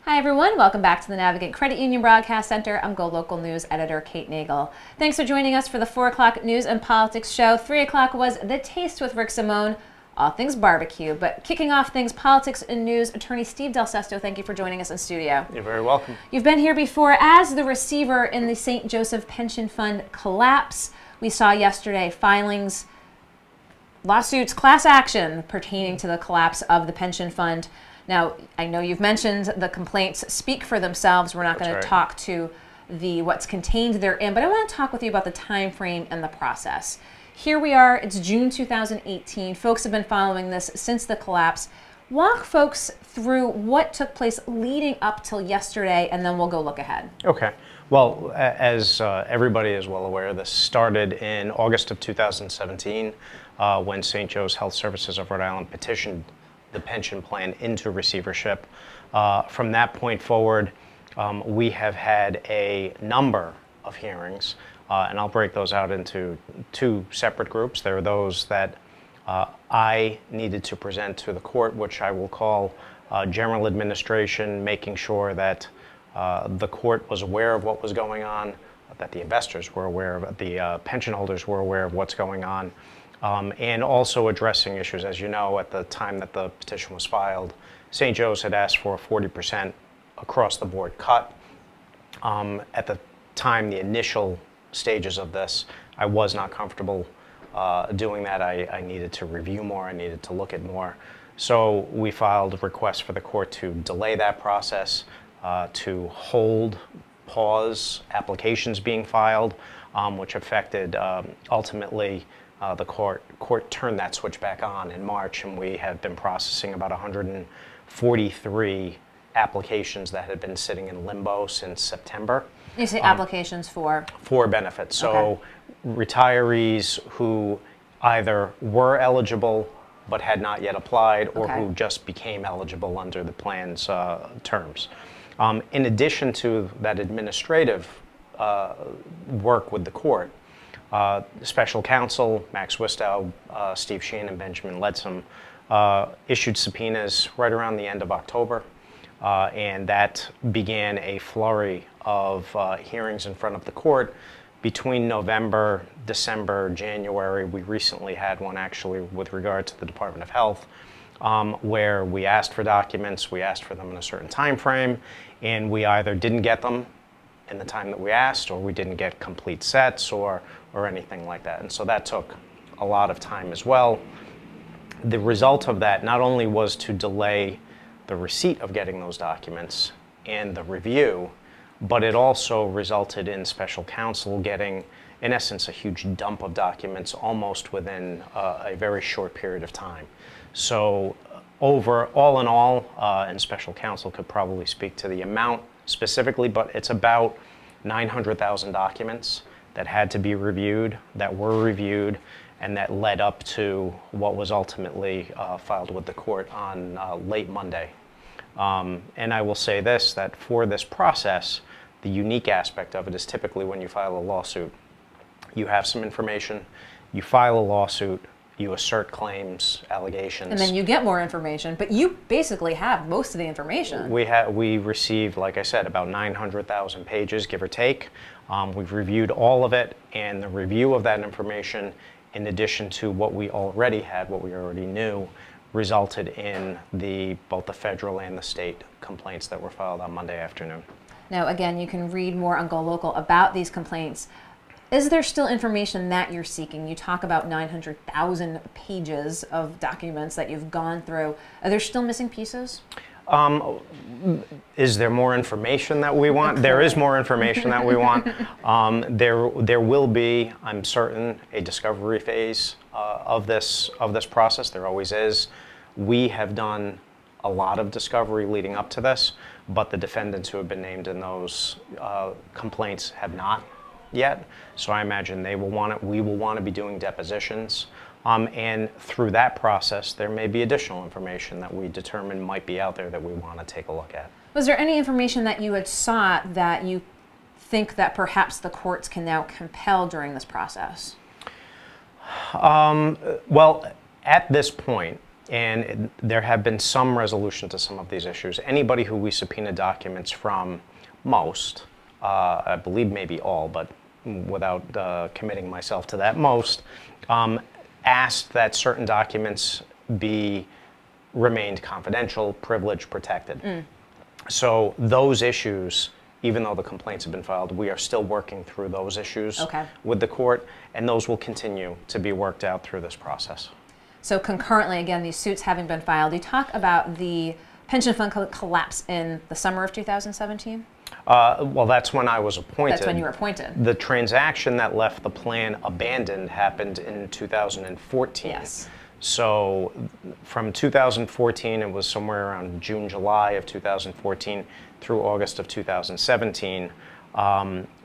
Hi everyone, welcome back to the Navigant Credit Union Broadcast Center. I'm GoLocal News Editor Kate Nagel. Thanks for joining us for the 4 o'clock News and Politics show. 3 o'clock was The Taste with Rick Simone, all things barbecue. But kicking off things politics and news, attorney Steve Del Sesto, thank you for joining us in studio. You're very welcome. You've been here before as the receiver in the St. Joseph Pension Fund collapse. We saw yesterday filings, lawsuits, class action pertaining to the collapse of the pension fund. Now, I know you've mentioned the complaints speak for themselves. We're not going to talk to what's contained therein, but I want to talk with you about the time frame and the process. Here we are, it's June 2018. Folks have been following this since the collapse. Walk folks through what took place leading up till yesterday, and then we'll go look ahead. Okay. Well, as everybody is well aware, this started in August of 2017 when St. Joe's Health Services of Rhode Island petitioned the pension plan into receivership. From that point forward, we have had a number of hearings, and I'll break those out into 2 separate groups. There are those that I needed to present to the court, which I will call general administration, making sure that the court was aware of what was going on, that the investors were aware of it, the pension holders were aware of what's going on, and also addressing issues. As you know, at the time that the petition was filed, St. Joe's had asked for a 40% across-the-board cut. At the time, the initial stages of this, I was not comfortable doing that. I needed to review more. I needed to look at more. So we filed requests for the court to delay that process, to pause applications being filed, which affected ultimately the court turned that switch back on in March, and we have been processing about 143 applications that had been sitting in limbo since September. You say applications for? For benefits. So retirees who either were eligible but had not yet applied, or who just became eligible under the plan's terms. In addition to that administrative work with the court, special counsel Max Wistow, Steve Sheen, and Benjamin Ledsam issued subpoenas right around the end of October, and that began a flurry of hearings in front of the court between November, December, January. We recently had one actually with regard to the Department of Health, where we asked for documents, we asked for them in a certain time frame, and we either didn't get them in the time that we asked, or we didn't get complete sets or anything like that. And so that took a lot of time as well. The result of that not only was to delay the receipt of getting those documents and the review, but it also resulted in special counsel getting, in essence, a huge dump of documents almost within a very short period of time. So all in all, and special counsel could probably speak to the amount specifically, but it's about 900,000 documents that had to be reviewed, that were reviewed, and that led up to what was ultimately filed with the court on late Monday. And I will say this, that for this process, the unique aspect of it is typically when you file a lawsuit, you have some information, you file a lawsuit, you assert claims, allegations. And then you get more information, but you basically have most of the information. We received, like I said, about 900,000 pages, give or take. We've reviewed all of it, and the review of that information, in addition to what we already had, what we already knew, resulted in both the federal and the state complaints that were filed on Monday afternoon. Now, again, you can read more on GoLocal about these complaints. Is there still information that you're seeking? You talk about 900,000 pages of documents that you've gone through. Are there still missing pieces? Is there more information that we want? There is more information that we want. There will be, I'm certain, a discovery phase of this process. There always is. We have done a lot of discovery leading up to this, but the defendants who have been named in those complaints have not yet. So I imagine they will want it. We will want to be doing depositions. And through that process, there may be additional information that we determine might be out there that we want to take a look at. Was there any information that you had sought that you think that perhaps the courts can now compel during this process? Well, at this point, And there have been some resolution to some of these issues. Anybody who we subpoena documents from, most, I believe maybe all, but without committing myself to that, most, asked that certain documents be remained confidential, privileged, protected. So those issues, even though the complaints have been filed, we are still working through those issues with the court, and those will continue to be worked out through this process. So concurrently, again, these suits having been filed, you talk about the pension fund collapse in the summer of 2017? Well, that's when I was appointed. That's when you were appointed. The transaction that left the plan abandoned happened in 2014. Yes. So from 2014, it was somewhere around June, July of 2014 through August of 2017.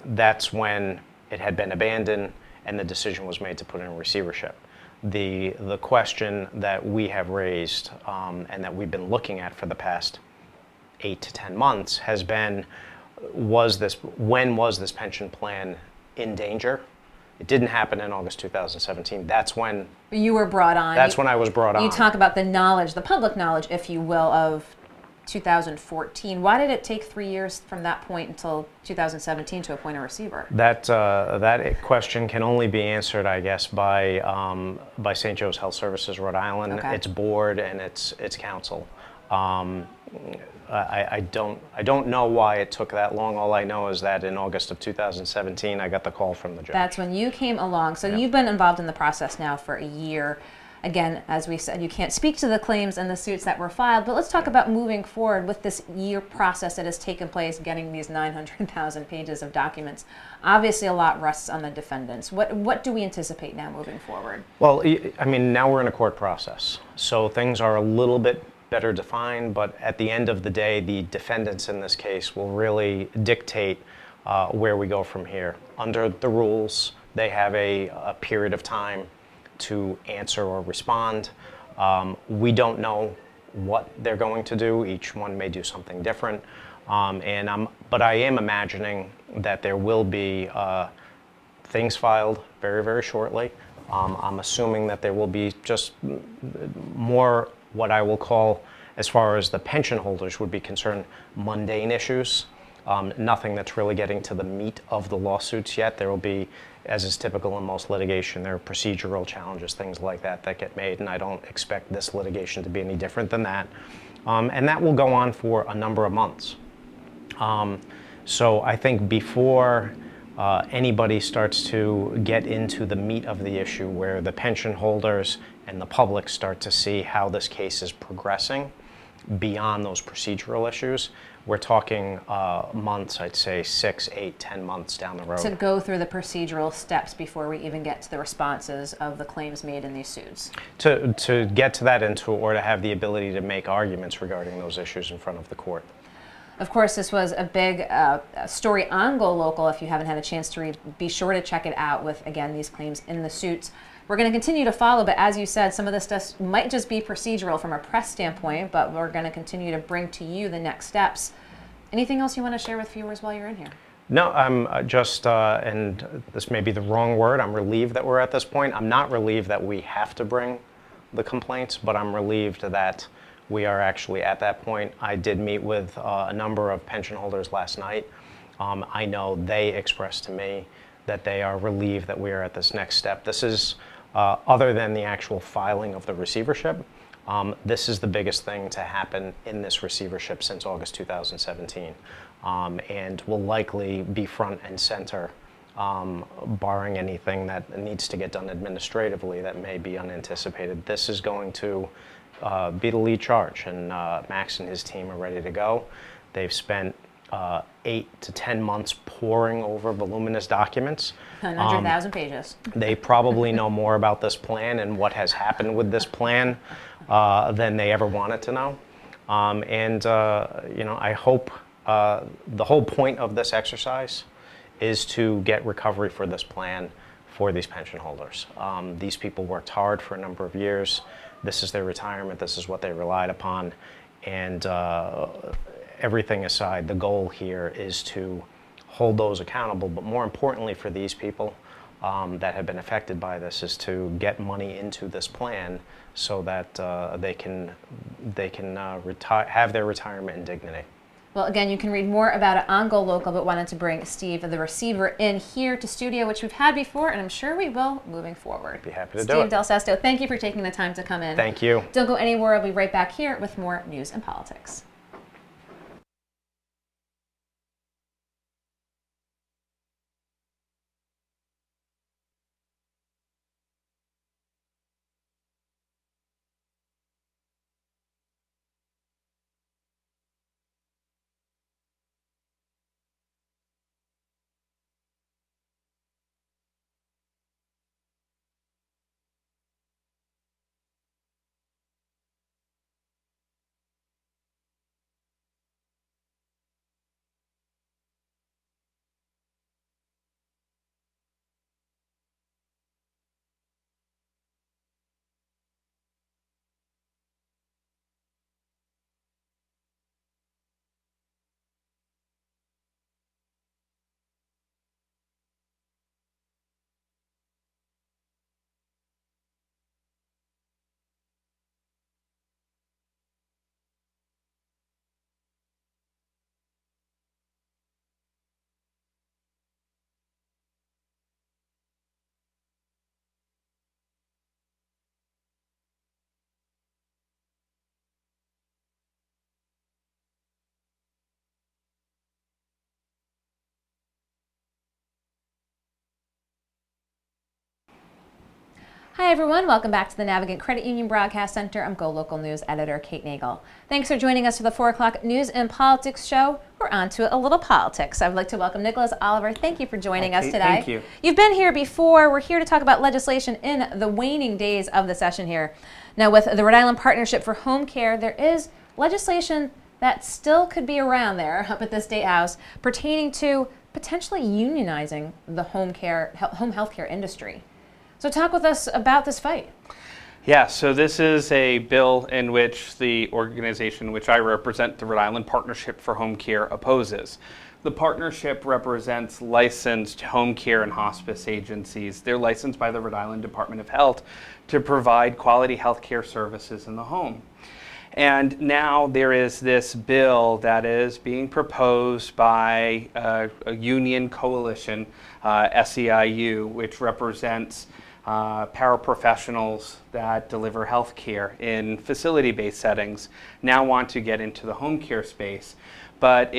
That's when it had been abandoned and the decision was made to put it in receivership. The question that we have raised and that we've been looking at for the past 8 to 10 months has been, when was this pension plan in danger? It didn't happen in August 2017. That's when you were brought on. That's when I was brought on. You talk about the knowledge, the public knowledge, if you will, of 2014. Why did it take 3 years from that point until 2017 to appoint a receiver? That question can only be answered, I guess, by St. Joe's Health Services, Rhode Island, its board and its council. I don't know why it took that long. All I know is that in August of 2017, I got the call from the judge. That's when you came along. So you've been involved in the process now for a year. Again, as we said, you can't speak to the claims and the suits that were filed, but let's talk about moving forward with this year process that has taken place, getting these 900,000 pages of documents. Obviously, a lot rests on the defendants. What do we anticipate now moving forward? Well, I mean, now we're in a court process, so things are a little bit better defined, but at the end of the day, the defendants in this case will really dictate where we go from here. Under the rules, they have a period of time to answer or respond. We don't know what they're going to do. Each one may do something different. But I am imagining that there will be things filed very, very shortly. I'm assuming that there will be just more what I will call, as far as the pension holders would be concerned, mundane issues. Nothing that's really getting to the meat of the lawsuits yet. There will be, as is typical in most litigation, there are procedural challenges, things like that get made, and I don't expect this litigation to be any different than that. And that will go on for a number of months. So I think before anybody starts to get into the meat of the issue, where the pension holders and the public start to see how this case is progressing beyond those procedural issues, we're talking months, I'd say 6, 8, 10 months down the road. To go through the procedural steps before we even get to the responses of the claims made in these suits. To get to that or to have the ability to make arguments regarding those issues in front of the court. Of course, this was a big story on GoLocal. If you haven't had a chance to read, be sure to check it out with, again, these claims in the suits. We're going to continue to follow, but as you said, some of this stuff might just be procedural from a press standpoint, but we're going to continue to bring to you the next steps. Anything else you want to share with viewers while you're in here? No, I'm just, and this may be the wrong word, I'm relieved that we're at this point. I'm not relieved that we have to bring the complaints, but I'm relieved that we are actually at that point. I did meet with a number of pension holders last night. I know they expressed to me that they are relieved that we are at this next step. This is, other than the actual filing of the receivership, this is the biggest thing to happen in this receivership since August 2017, and will likely be front and center, barring anything that needs to get done administratively that may be unanticipated. This is going to be the lead charge, and Max and his team are ready to go. They've spent 8 to 10 months poring over voluminous documents. 100,000 pages. They probably know more about this plan and what has happened with this plan than they ever wanted to know. You know, I hope the whole point of this exercise is to get recovery for this plan for these pension holders. These people worked hard for a number of years. This is their retirement. This is what they relied upon. And everything aside, the goal here is to hold those accountable, but more importantly for these people, that have been affected by this is to get money into this plan so that they can have their retirement in dignity. Well, again, you can read more about it on GoLocal, but wanted to bring Steve, the receiver, in here to studio, which we've had before, and I'm sure we will moving forward. Be happy to do it. Steve Del Sesto, thank you for taking the time to come in. Thank you. Don't go anywhere. I'll be right back here with more news and politics. Hi everyone, welcome back to the Navigant Credit Union Broadcast Center. I'm GoLocal News Editor Kate Nagel. Thanks for joining us for the 4 o'clock News and Politics show. We're on to a little politics. I would like to welcome Nicholas Oliver. Thank you for joining us today. Thank you. You've been here before. We're here to talk about legislation in the waning days of the session here. Now with the Rhode Island Partnership for Home Care, there is legislation that still could be around there up at the State House pertaining to potentially unionizing the home health care industry. So talk with us about this fight. Yeah, so this is a bill in which the organization which I represent, the Rhode Island Partnership for Home Care, opposes. The partnership represents licensed home care and hospice agencies. They're licensed by the Rhode Island Department of Health to provide quality health care services in the home. And now there is this bill that is being proposed by a union coalition, SEIU, which represents paraprofessionals that deliver health care in facility-based settings, now want to get into the home care space. But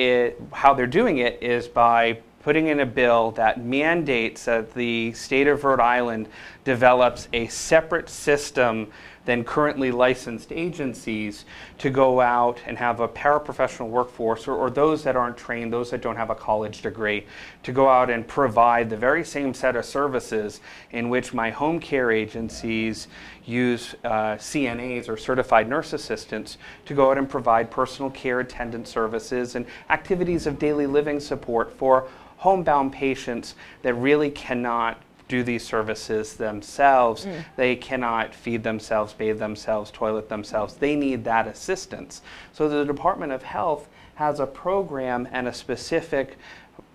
how they're doing it is by putting in a bill that mandates that the state of Rhode Island develops a separate system than currently licensed agencies to go out and have a paraprofessional workforce, or those that aren't trained, those that don't have a college degree, to go out and provide the very same set of services in which my home care agencies use CNAs or certified nurse assistants to go out and provide personal care attendant services and activities of daily living support for homebound patients that really cannot do these services themselves. They cannot feed themselves, bathe themselves, toilet themselves. They need that assistance. So the Department of Health has a program and a specific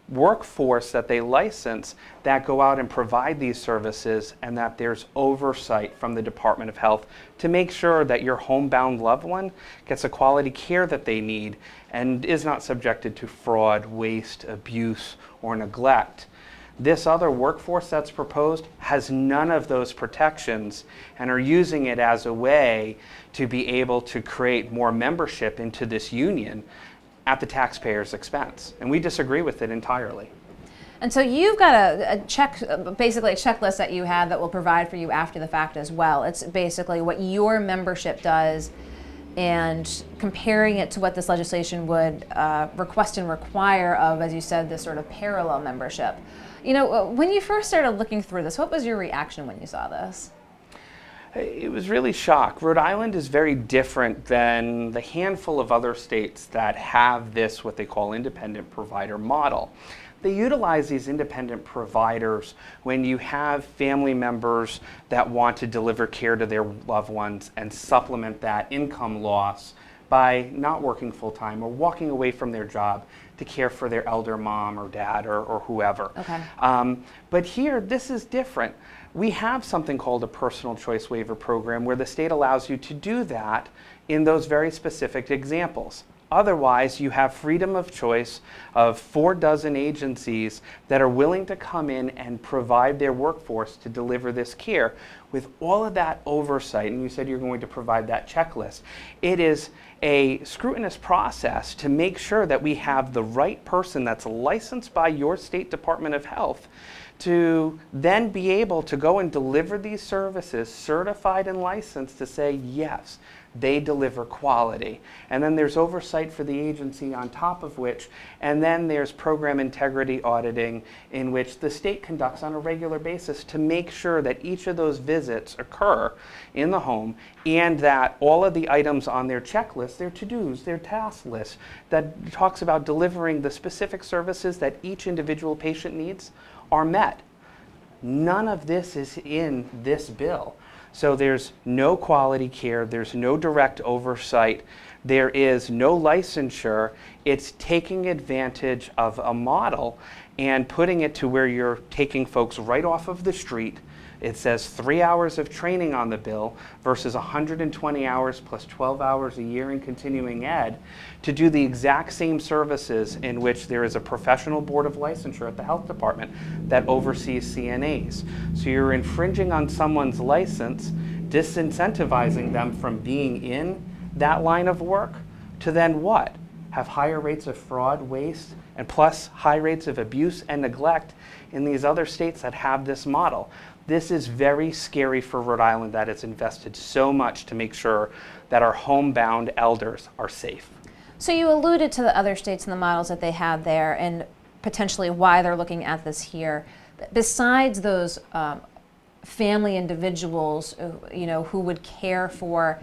workforce that they license that go out and provide these services, and that there's oversight from the Department of Health to make sure that your homebound loved one gets the quality care that they need and is not subjected to fraud, waste, abuse, or neglect. This other workforce that's proposed has none of those protections and are using it as a way to be able to create more membership into this union at the taxpayer's expense. And we disagree with it entirely. And so you've got basically a checklist that you have that will provide for you after the fact as well. It's basically what your membership does and comparing it to what this legislation would request and require of, as you said, this sort of parallel membership. You know, when you first started looking through this, what was your reaction when you saw this? It was really shocked. Rhode Island is very different than the handful of other states that have this, what they call independent provider model. They utilize these independent providers when you have family members that want to deliver care to their loved ones and supplement that income loss by not working full-time or walking away from their job to care for their elder mom or dad or whoever. Okay. But here, this is different. We have something called a personal choice waiver program where the state allows you to do that in those very specific examples. Otherwise, you have freedom of choice of 4 dozen agencies that are willing to come in and provide their workforce to deliver this care with all of that oversight. And you said you're going to provide that checklist. It is a scrutinous process to make sure that we have the right person that's licensed by your state Department of Health to then be able to go and deliver these services, certified and licensed, to say, yes, they deliver quality. And then there's oversight for the agency on top of which, and then there's program integrity auditing in which the state conducts on a regular basis to make sure that each of those visits occur in the home and that all of the items on their checklist, their to-dos, their task list that talks about delivering the specific services that each individual patient needs are met. None of this is in this bill. So there's no quality care, there's no direct oversight, there is no licensure. It's taking advantage of a model and putting it to where you're taking folks right off of the street. It says 3 hours of training on the bill versus 120 hours plus 12 hours a year in continuing ed to do the exact same services in which there is a professional board of licensure at the health department that oversees CNAs. So you're infringing on someone's license, disincentivizing them from being in that line of work to then what? Have higher rates of fraud, waste, and plus high rates of abuse and neglect in these other states that have this model. This is very scary for Rhode Island that it's invested so much to make sure that our homebound elders are safe. So you alluded to the other states and the models that they have there and potentially why they're looking at this here. Besides those family individuals, who would care for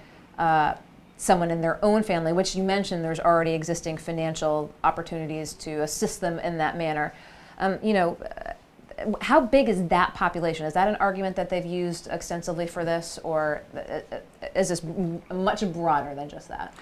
someone in their own family, which you mentioned there's already existing financial opportunities to assist them in that manner. How big is that population? Is that an argument that they've used extensively for this, or is this much broader than just that?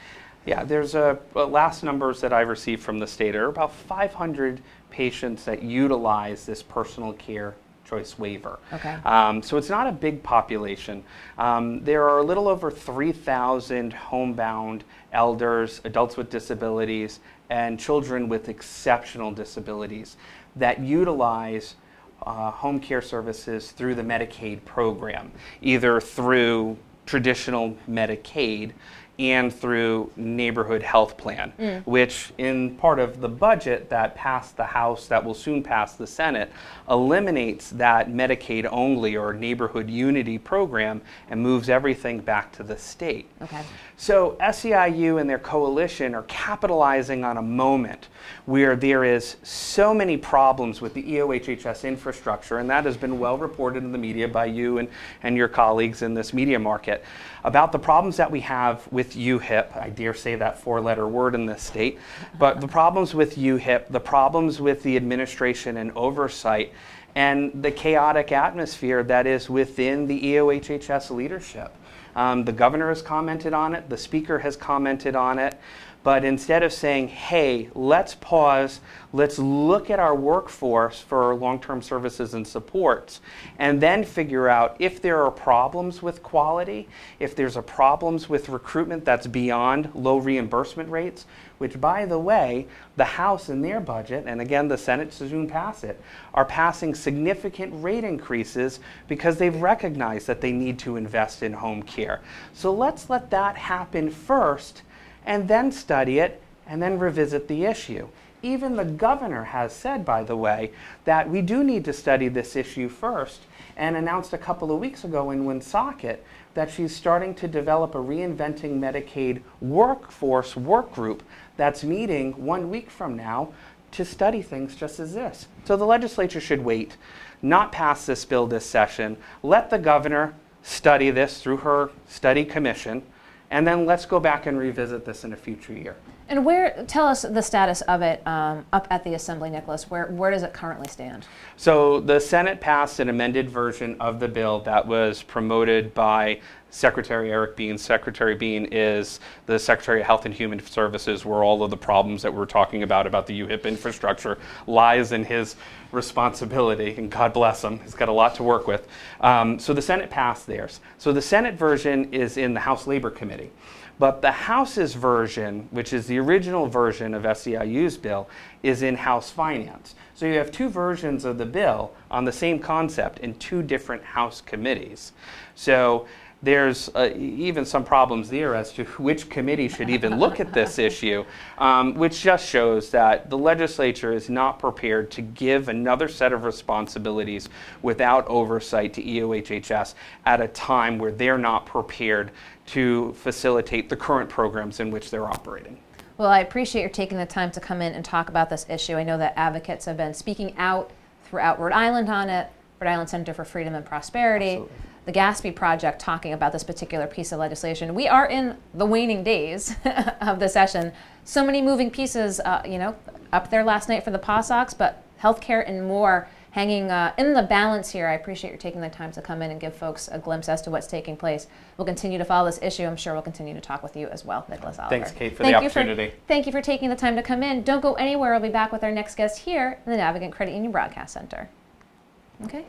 Yeah, there's last numbers that I received from the state are about 500 patients that utilize this personal care choice waiver. Okay. So it's not a big population. There are a little over 3,000 homebound elders, adults with disabilities, and children with exceptional disabilities that utilize home care services through the Medicaid program, either through traditional Medicaid and through neighborhood health plan, which in part of the budget that passed the House, that will soon pass the Senate, eliminates that Medicaid only or neighborhood unity program and moves everything back to the state. Okay. So SEIU and their coalition are capitalizing on a moment where there is so many problems with the EOHHS infrastructure, and that has been well reported in the media by you and your colleagues in this media market, about the problems that we have with UHIP. I dare say that 4-letter word in this state, but the problems with UHIP, the problems with the administration and oversight, and the chaotic atmosphere that is within the EOHHS leadership. The governor has commented on it, the speaker has commented on it, but instead of saying, hey, let's pause, let's look at our workforce for long-term services and supports, and then figure out if there are problems with quality, if there's a problems with recruitment that's beyond low reimbursement rates, which, by the way, the House in their budget, and again the Senate to soon pass it, are passing significant rate increases because they've recognized that they need to invest in home care. So let's let that happen first, and then study it, and then revisit the issue. Even the governor has said, by the way, that we do need to study this issue first, and announced a couple of weeks ago in Woonsocket that she's starting to develop a Reinventing Medicaid workforce work group that's meeting 1 week from now to study things just as this. So the legislature should wait, not pass this bill this session, let the governor study this through her study commission, and then let's go back and revisit this in a future year. And tell us the status of it up at the Assembly, Nicholas. Where does it currently stand? So the Senate passed an amended version of the bill that was promoted by Secretary Eric Bean. Secretary Bean is the Secretary of Health and Human Services, where all of the problems that we're talking about the UHIP infrastructure, lies in his responsibility, and God bless him, he's got a lot to work with. So the Senate passed theirs. So the Senate version is in the House Labor Committee. But the House's version, which is the original version of SEIU's bill, is in House Finance. So you have two versions of the bill on the same concept in two different House committees. So there's even some problems there as to which committee should even look at this issue, which just shows that the legislature is not prepared to give another set of responsibilities without oversight to EOHHS at a time where they're not prepared to facilitate the current programs in which they're operating. Well, I appreciate your taking the time to come in and talk about this issue. I know that advocates have been speaking out throughout Rhode Island on it, Rhode Island Center for Freedom and Prosperity. Absolutely. The Gatsby Project talking about this particular piece of legislation. We are in the waning days of the session. So many moving pieces, up there last night for the PAWSOX, but healthcare and more hanging in the balance here. I appreciate your taking the time to come in and give folks a glimpse as to what's taking place. We'll continue to follow this issue. I'm sure we'll continue to talk with you as well, Nicholas Oliver. Thanks, Kate, for the opportunity. Thank you for taking the time to come in. Don't go anywhere. I'll be back with our next guest here in the Navigant Credit Union Broadcast Center. Okay.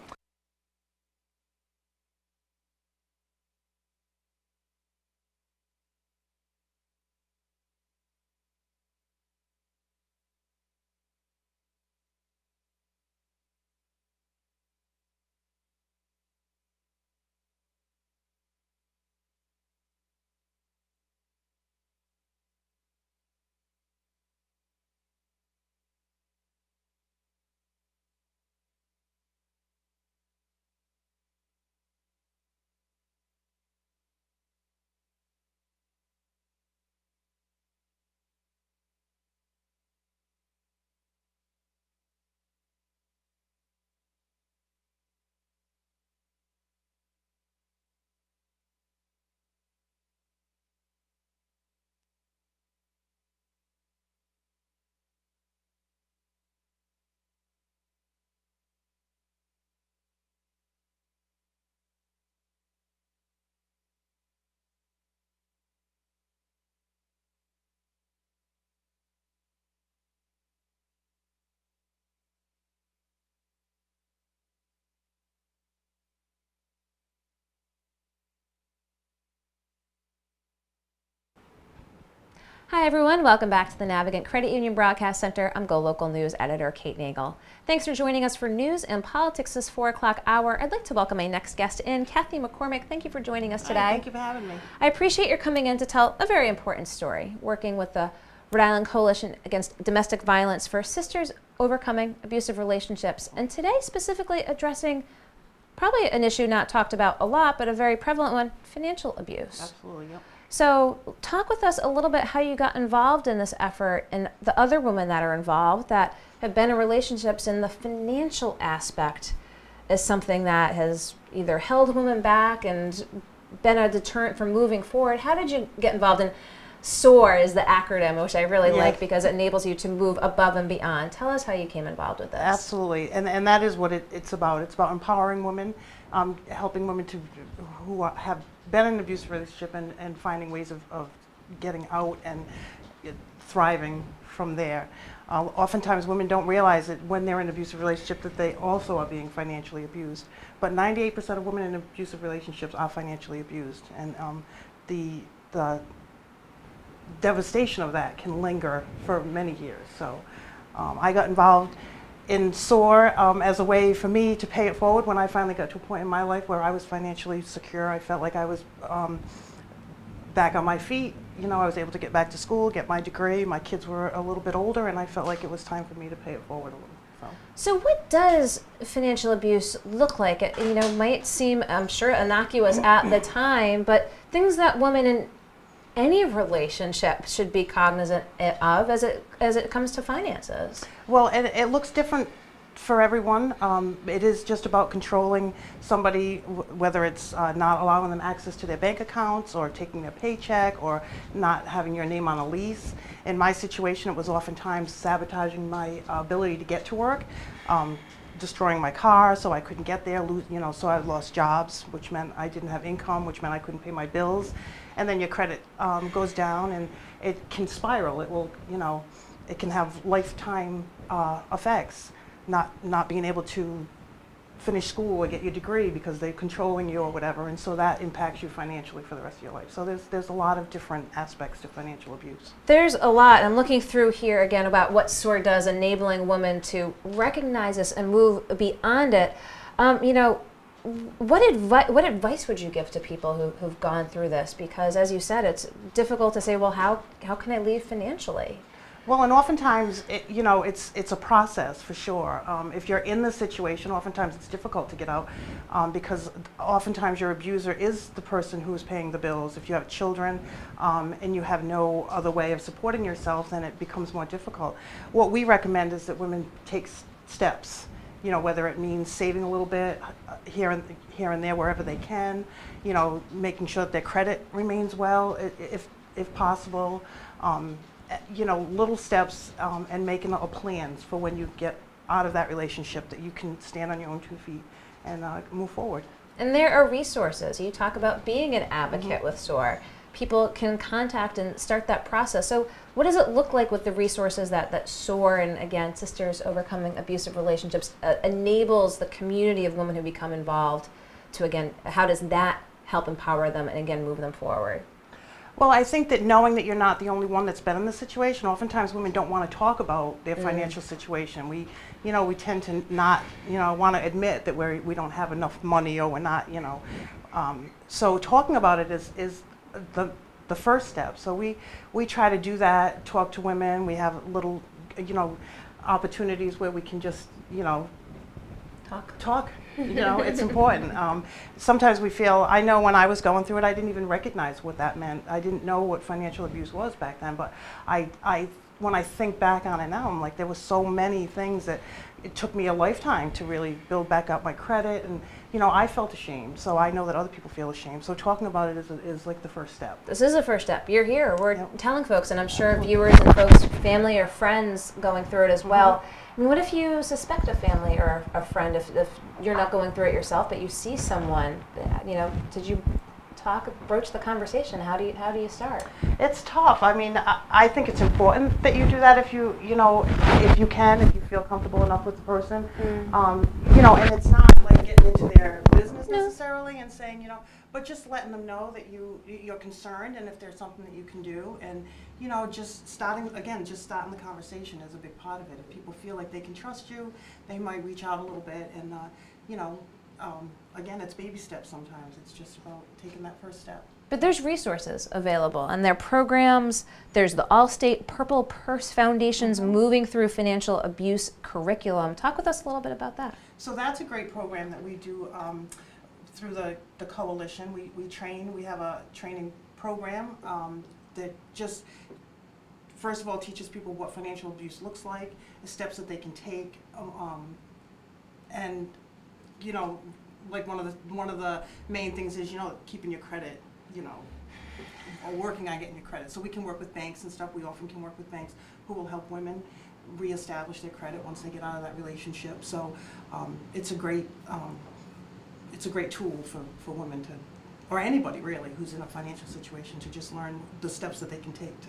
Hi everyone, welcome back to the Navigant Credit Union Broadcast Center. I'm GoLocal News Editor Kate Nagel. Thanks for joining us for news and politics this 4 o'clock hour. I'd like to welcome my next guest in, Kathy McCormick. Thank you for joining us today. Hi, thank you for having me. I appreciate your coming in to tell a very important story, working with the Rhode Island Coalition Against Domestic Violence for Sisters Overcoming Abusive Relationships, and today specifically addressing probably an issue not talked about a lot, but a very prevalent one, financial abuse. Absolutely, yep. So talk with us a little bit how you got involved in this effort and the other women that are involved that have been in relationships, and the financial aspect is something that has either held women back and been a deterrent from moving forward. How did you get involved in SOAR is the acronym, which I really like because it enables you to move above and beyond. Tell us how you came involved with this. Absolutely, and that is what it's about. It's about empowering women, helping women who have been in an abusive relationship and finding ways of getting out and thriving from there. Oftentimes women don't realize that when they're in an abusive relationship that they also are being financially abused. But 98% of women in abusive relationships are financially abused, and the devastation of that can linger for many years. So I got involved in SOAR as a way for me to pay it forward when I finally got to a point in my life where I was financially secure. I felt like I was back on my feet. You know, I was able to get back to school, get my degree. My kids were a little bit older, and I felt like it was time for me to pay it forward a little. So what does financial abuse look like? It, might seem, I'm sure, innocuous at the time, but things that women in any relationship should be cognizant of as it comes to finances. Well, it looks different for everyone. It is just about controlling somebody, whether it's not allowing them access to their bank accounts or taking their paycheck or not having your name on a lease. In my situation, it was oftentimes sabotaging my ability to get to work, destroying my car so I couldn't get there, so I lost jobs, which meant I didn't have income, which meant I couldn't pay my bills. And then your credit goes down, and it can spiral. It will, it can have lifetime effects, not being able to finish school or get your degree because they're controlling you or whatever, and so that impacts you financially for the rest of your life. So there's a lot of different aspects to financial abuse. There's a lot. I'm looking through here again about what SOAR does, enabling women to recognize this and move beyond it. What advice would you give to people who've gone through this? Because as you said, it's difficult to say, well, how can I leave financially? Well, and oftentimes, it's a process for sure. If you're in the situation, oftentimes it's difficult to get out because oftentimes your abuser is the person who is paying the bills. If you have children and you have no other way of supporting yourself, then it becomes more difficult. What we recommend is that women take steps, whether it means saving a little bit here and there wherever they can, making sure that their credit remains well if possible. Little steps and making plans for when you get out of that relationship that you can stand on your own 2 feet and move forward. And there are resources. You talk about being an advocate with SOAR. People can contact and start that process. So what does it look like with the resources that SOAR and, again, Sisters Overcoming Abusive Relationships enables the community of women who become involved to, again, how does that help empower them and, again, move them forward? Well, I think that knowing that you're not the only one that's been in this situation, oftentimes women don't want to talk about their financial situation. We tend to not, want to admit that we don't have enough money or we're not, so talking about it is the first step. So we try to do that, talk to women. We have little, opportunities where we can just, talk. It's important. Sometimes we feel, I know when I was going through it, I didn't even recognize what that meant. I didn't know what financial abuse was back then, but when I think back on it now, I'm like, there were so many things that it took me a lifetime to really build back up my credit, and I felt ashamed, so I know that other people feel ashamed. So talking about it is like the first step. This is the first step. You're here. We're telling folks, and I'm sure viewers and folks, family or friends going through it as well. I mean, what if you suspect a family or a friend, if you're not going through it yourself, but you see someone, did you broach the conversation? How do you start? It's tough. I mean, I think it's important that you do that if you feel comfortable enough with the person. And it's not like getting into their business necessarily and saying, but just letting them know that you're concerned and if there's something that you can do, and just starting the conversation is a big part of it. If people feel like they can trust you, they might reach out a little bit, and again, it's baby steps sometimes. It's just about taking that first step. But there's resources available, and there are programs. There's the All-State Purple Purse Foundation's Moving Through Financial Abuse curriculum. Talk with us a little bit about that. So that's a great program that we do through the coalition. We train. We have a training program that just, first of all, teaches people what financial abuse looks like, the steps that they can take, and like one of the main things is keeping your credit, or working on getting your credit. So we can work with banks and stuff. We often can work with banks who will help women reestablish their credit once they get out of that relationship. So it's a great tool for women to, or anybody really who's in a financial situation, to just learn the steps that they can take to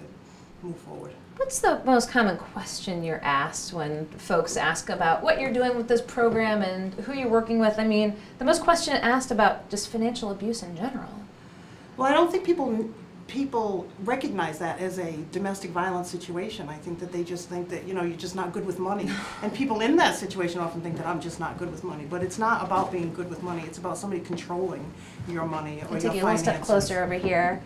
move forward. What's the most common question you're asked when folks ask about what you're doing with this program and who you're working with? I mean, the most question asked about just financial abuse in general. Well, I don't think people recognize that as a domestic violence situation. I think that they just think that, you're just not good with money. And people in that situation often think that I'm just not good with money. But it's not about being good with money. It's about somebody controlling your money or your finances. Take you one step closer over here.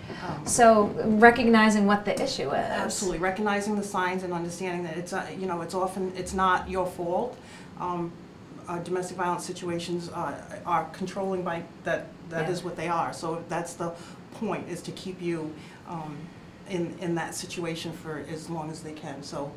So recognizing what the issue is. Absolutely. Recognizing the signs and understanding that it's not your fault. Domestic violence situations are controlling by that is what they are. So that's the point, is to keep you in that situation for as long as they can. So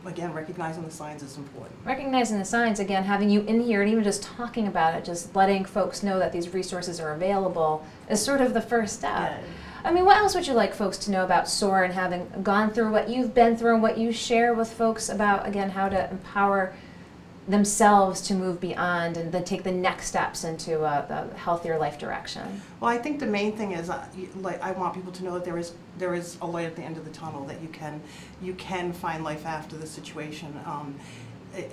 again, recognizing the signs is important. Recognizing the signs, again, having you in here and even just talking about it, just letting folks know that these resources are available is sort of the first step. I mean, what else would you like folks to know about SOAR and having gone through what you've been through and what you share with folks about, again, how to empower themselves to move beyond and then take the next steps into the healthier life direction? Well, I think the main thing is, like, I want people to know that there is a light at the end of the tunnel, that you can find life after the situation,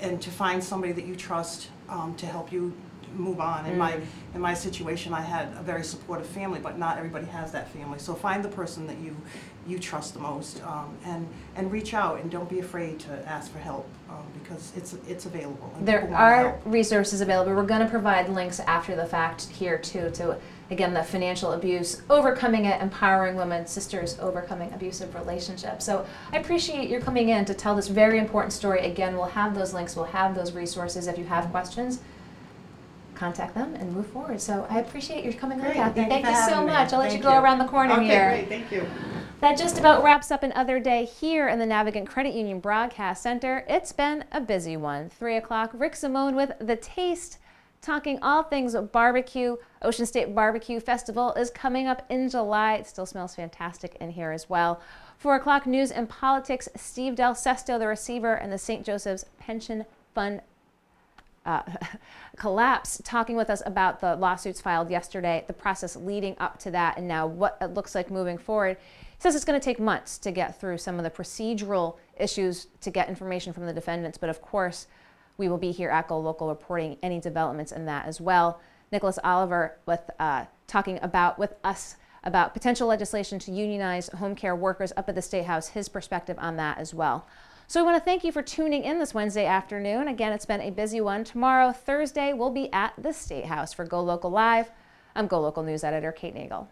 and to find somebody that you trust to help you move on. In my situation, I had a very supportive family, but not everybody has that family. So find the person that you trust the most, and reach out, and don't be afraid to ask for help, because it's available. There are resources available. We're going to provide links after the fact here too, to again the financial abuse, overcoming it, empowering women, sisters overcoming abusive relationships. So I appreciate your coming in to tell this very important story. Again, we'll have those links, we'll have those resources. If you have questions, contact them and move forward. So I appreciate your coming on, Kathy. Thank you so much. I'll let you go around the corner here. Okay, great. Thank you. That just about wraps up another day here in the Navigant Credit Union Broadcast Center. It's been a busy one. 3 o'clock, Rick Simone with The Taste, talking all things barbecue. Ocean State Barbecue Festival is coming up in July. It still smells fantastic in here as well. 4 o'clock, News and Politics. Steve Del Sesto, the receiver, and the St. Joseph's Pension Fund collapse, talking with us about the lawsuits filed yesterday, the process leading up to that, and now what it looks like moving forward. He says it's going to take months to get through some of the procedural issues to get information from the defendants, but of course we will be here at GoLocal reporting any developments in that as well. Nicholas Oliver with talking with us about potential legislation to unionize home care workers up at the State House, his perspective on that as well. So we want to thank you for tuning in this Wednesday afternoon. Again, it's been a busy one. Tomorrow, Thursday, we'll be at the State House for GoLocal Live. I'm GoLocal News Editor Kate Nagel.